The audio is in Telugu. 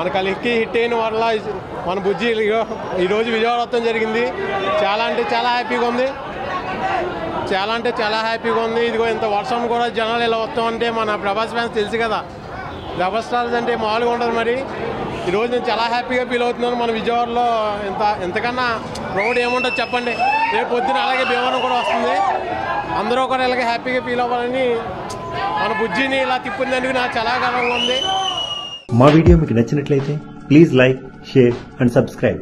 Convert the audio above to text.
మన కలికి హిట్ అయిన వల్ల మన బుజ్జి ఈరోజు విజయవాడ వస్తాం జరిగింది. చాలా అంటే చాలా హ్యాపీగా ఉంది. ఇదిగో ఇంత వర్షం కూడా జనాలు ఇలా వస్తామంటే మన ప్రభాస్ ఫ్యాన్స్ తెలుసు కదా, రెబల్ స్టార్స్ అంటే మామూలుగా ఉండదు. మరి ఈరోజు నేను చాలా హ్యాపీగా ఫీల్ అవుతున్నాను. మన విజయవాడలో ఇంతకన్నా ప్రౌడ్ ఏముంటుంది చెప్పండి. రేపు పొద్దున అలాగే భీమవరం కూడా వస్తుంది. అందరూ కూడా ఇలాగే హ్యాపీగా ఫీల్ అవ్వాలని మన బుజ్జిని ఇలా తిప్పినందుకు నాకు చాలా గర్వంగా ఉంది. మా వీడియో మీకు నచ్చినట్లయితే please like, share and subscribe.